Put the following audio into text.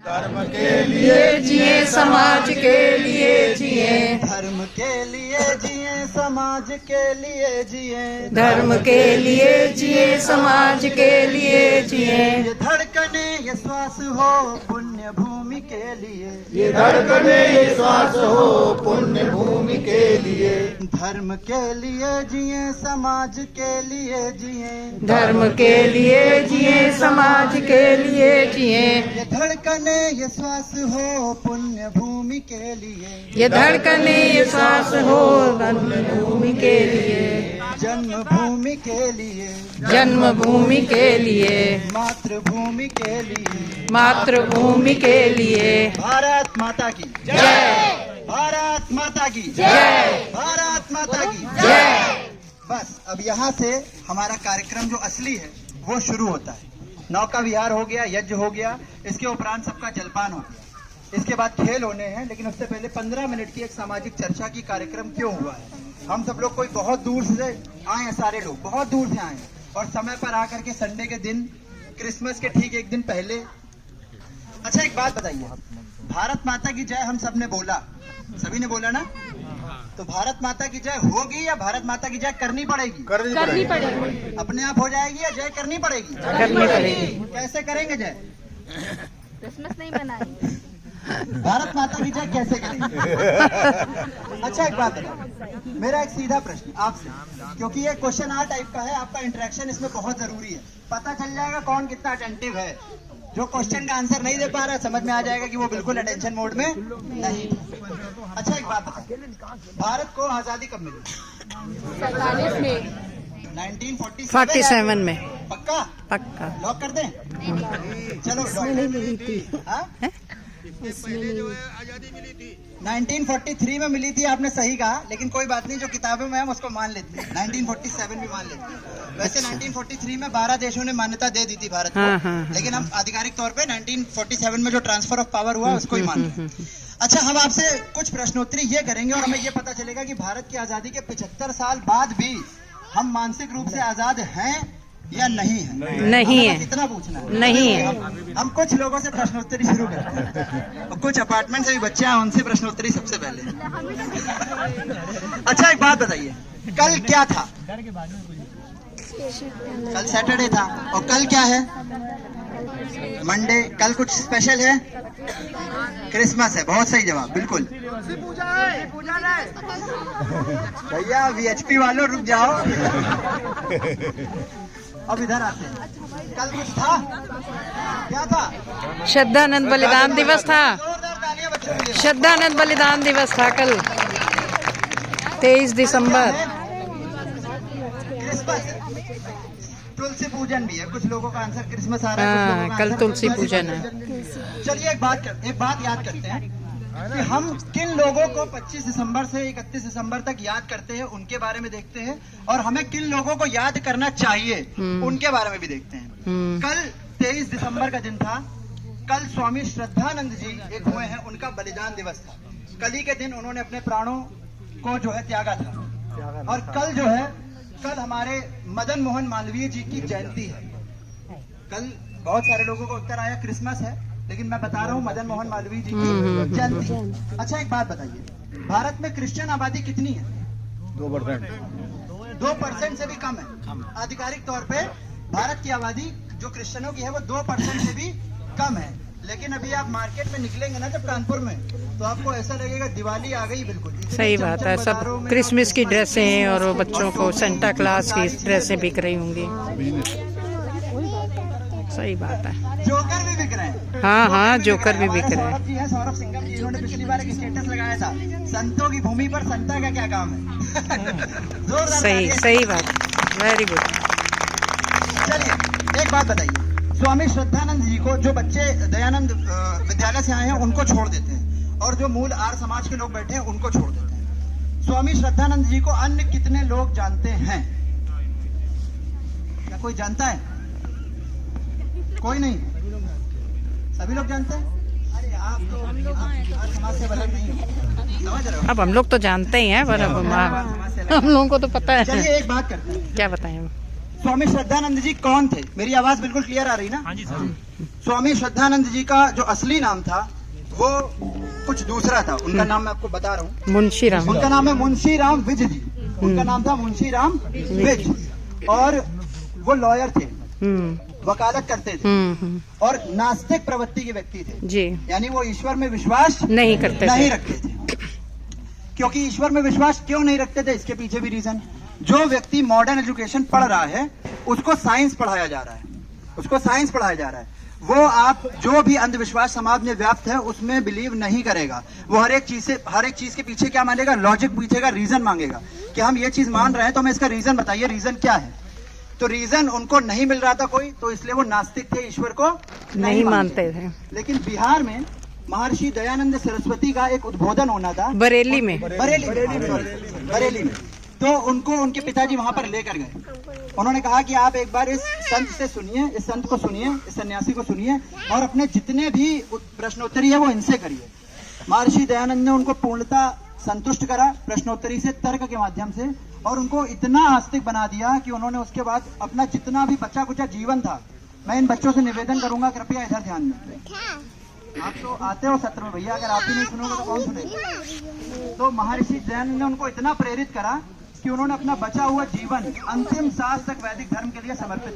धर्म के लिए जिए, समाज के लिए जिए। धर्म के लिए जिए, समाज के लिए जिए। धर्म के लिए जिए, समाज के लिए जिए। ये धड़कने ये श्वास हो पुण्य भूमि के लिए। ये धड़कने ये श्वास हो पुण्य भूमि के लिए। धर्म के लिए जिए, समाज के लिए जिए। धर्म के लिए जिए, समाज के लिए जिए। ये धड़कने ये श्वास हो पुण्य भूमि के लिए। ये धड़कने ये श्वास हो पुण्य भूमि के लिए। जन्मभूमि के लिए, जन्मभूमि के लिए, मातृभूमि के लिए, मातृभूमि के लिए। भारत माता की जय, भारत माता की जय, भारत माता की जय। बस अब यहाँ से हमारा कार्यक्रम जो असली है वो शुरू होता है। नौका विहार हो गया, यज्ञ हो गया, इसके उपरांत सबका जलपान हो गया, इसके बाद खेल होने हैं। लेकिन उससे पहले 15 मिनट की एक सामाजिक चर्चा की कार्यक्रम क्यों हुआ है। हम सब लोग कोई बहुत दूर से आए हैं, सारे लोग बहुत दूर से आए हैं और समय पर आकर के संडे के दिन, क्रिसमस के ठीक एक दिन पहले। अच्छा एक बात बताइए, भारत माता की जय हम सब ने बोला, सभी ने बोला ना, तो भारत माता की जय होगी या भारत माता की जय करनी पड़ेगी? करनी पड़ेगी। अपने आप हो जाएगी या जय करनी पड़ेगी? करनी पड़ेगी। कैसे करेंगे जय? क्रिसमस नहीं बनाएंगे। भारत माता की जय कैसे करेंगे? अच्छा एक बात बताओ, मेरा एक सीधा प्रश्न आपसे, क्योंकि ये क्वेश्चन आर टाइप का है, आपका इंटरेक्शन इसमें बहुत जरूरी है। पता चल जाएगा कौन कितना अटेंटिव है। जो क्वेश्चन का आंसर नहीं दे पा रहा है, समझ में आ जाएगा कि वो बिल्कुल अटेंशन मोड में नहीं। अच्छा एक बात बताओ, भारत को आजादी कब मिली? 47 में। 1947 में। पक्का? पक्का। लॉक कर दें? चलो हाँ? 1943 में मिली थी, आपने सही कहा, लेकिन कोई बात नहीं, जो किताबों में हम उसको मान लेते हैं। 1947 भी मान लेते हैं। वैसे 1943 में 12 देशों ने मान्यता दे दी थी भारत को, लेकिन हम आधिकारिक तौर पे 1947 में जो ट्रांसफर ऑफ पावर हुआ उसको ही मान लेते हैं। अच्छा हम आपसे कुछ प्रश्नोत्तरी ये करेंगे और हमें ये पता चलेगा कि भारत की आजादी के 75 साल बाद भी हम मानसिक रूप से आजाद हैं या नहीं है? नहीं है। कितना पूछना है? नहीं है। हम कुछ लोगों से प्रश्नोत्तरी शुरू करते हैं और कुछ अपार्टमेंट से भी बच्चे हैं, उनसे प्रश्नोत्तरी सबसे पहले। अच्छा एक बात बताइए, कल क्या था? कल सैटरडे था और कल क्या है? मंडे। कल कुछ स्पेशल है? क्रिसमस है। बहुत सही जवाब, बिल्कुल। भैया वीएचपी वालों रुक जाओ। अब इधर आते हैं, कल कुछ था? क्या था? श्रद्धानंद बलिदान दिवस था। जोरदार तालियां बच्चों के लिए। श्रद्धानंद बलिदान दिवस था कल 23 दिसंबर। क्रिसमस, तुलसी पूजन भी है। कुछ लोगों का आंसर क्रिसमस आ रहा है, कुछ लोगों का कल आंसर तुलसी पूजन है। चलिए एक बात याद करते हैं कि हम किन लोगों को 25 दिसंबर से 31 दिसंबर तक याद करते हैं, उनके बारे में देखते हैं, और हमें किन लोगों को याद करना चाहिए उनके बारे में भी देखते हैं। कल 23 दिसंबर का दिन था। कल स्वामी श्रद्धानंद जी एक हुए हैं, उनका बलिदान दिवस था। कल ही के दिन उन्होंने अपने प्राणों को जो है त्यागा था। और कल जो है, कल हमारे मदन मोहन मालवीय जी की जयंती है। कल बहुत सारे लोगों को उत्तर आया क्रिसमस है, लेकिन मैं बता रहा हूँ मदन मोहन मालवीय जी की जयंती। अच्छा एक बात बताइए, भारत में क्रिश्चियन आबादी कितनी है? 2%। 2% से भी कम है। आधिकारिक तौर पे भारत की आबादी जो क्रिश्चियनों की है वो 2% से भी कम है। लेकिन अभी आप मार्केट में निकलेंगे ना जब कानपुर में, तो आपको ऐसा लगेगा दिवाली आ गई। बिल्कुल सही बात है, सब क्रिसमस की ड्रेसें और वो बच्चों को सेंटा क्लास की ड्रेसें बिक रही होंगी। सही बात है। जोकर भी बिक रहे हैं। हाँ, जोकर भी बिक रहे हैं। सौरभ जी हैं, सौरभ सिंघम जी, इन्होंने पिछली बार एक स्टेटस लगाया था, संतों की भूमि पर संता का क्या काम है। जोरदार। सही बात, वेरी गुड। चलिए एक बात बताइए, स्वामी श्रद्धानंद जी को जो बच्चे दयानंद विद्यालय से आए हैं उनको छोड़ देते हैं, और जो मूल आर्य समाज के लोग बैठे हैं उनको छोड़ देते हैं। स्वामी श्रद्धानंद जी को अन्य कितने लोग जानते हैं? क्या कोई जानता है? कोई नहीं, सभी लोग जानते हैं। अरे आप तो आर्य समाज से अलग नहीं हो, समझ रहे हो? अब हम लोग तो जानते ही हैं, पर अब हम लोगों को तो पता है। चलिए एक बात करते हैं, क्या बताएं हम? स्वामी श्रद्धानंद जी कौन थे? मेरी आवाज बिल्कुल क्लियर आ रही ना? हाँ जी सर। स्वामी श्रद्धानंद जी का जो असली नाम था वो कुछ दूसरा था। उनका नाम मैं आपको बता रहा हूँ। मुंशी राम। उनका नाम है मुंशी राम विज जी। उनका नाम था मुंशी राम विज, और वो लॉयर थे, वकालत करते थे, और नास्तिक प्रवृत्ति के व्यक्ति थे जी। यानी वो ईश्वर में विश्वास नहीं करते नहीं थे। रखते थे। क्योंकि ईश्वर में विश्वास क्यों नहीं रखते थे, इसके पीछे भी रीजन। जो व्यक्ति मॉडर्न एजुकेशन पढ़ रहा है उसको साइंस पढ़ाया जा रहा है, उसको साइंस पढ़ाया जा रहा है। वो आप जो भी अंधविश्वास समाज में व्याप्त है उसमें बिलीव नहीं करेगा। वो हर एक चीज के पीछे क्या मांगेगा? लॉजिक पूछेगा, रीजन मांगेगा कि हम ये चीज मान रहे हैं तो हमें इसका रीजन बताइए, रीजन क्या है। तो रीजन उनको नहीं मिल रहा था कोई, तो इसलिए वो नास्तिक थे, ईश्वर को नहीं मानते थे। लेकिन बिहार में महर्षि दयानंद सरस्वती का एक उद्बोधन होना था, बरेली में। बरेली में। तो उनको उनके पिताजी वहां पर लेकर गए। उन्होंने कहा कि आप एक बार इस संत से सुनिए, इस संत को सुनिए, इस सन्यासी को सुनिए, और अपने जितने भी प्रश्नोत्तरी है वो इनसे करिए। महर्षि दयानंद ने उनको पूर्णतः संतुष्ट करा प्रश्नोत्तरी से, तर्क के माध्यम से, और उनको इतना आस्तिक बना दिया कि उन्होंने उसके बाद अपना जितना भी बचा कुचा जीवन था। मैं इन बच्चों से निवेदन करूंगा, कृपया इधर ध्यान दें। आप तो आते हो सत्र में भैया, अगर आप ही नहीं सुनोगे तो कौन सुनेगा? तो महर्षि दयानंद ने उनको इतना प्रेरित करा कि उन्होंने अपना बचा हुआ जीवन अंतिम सांस तक वैदिक धर्म के लिए समर्पित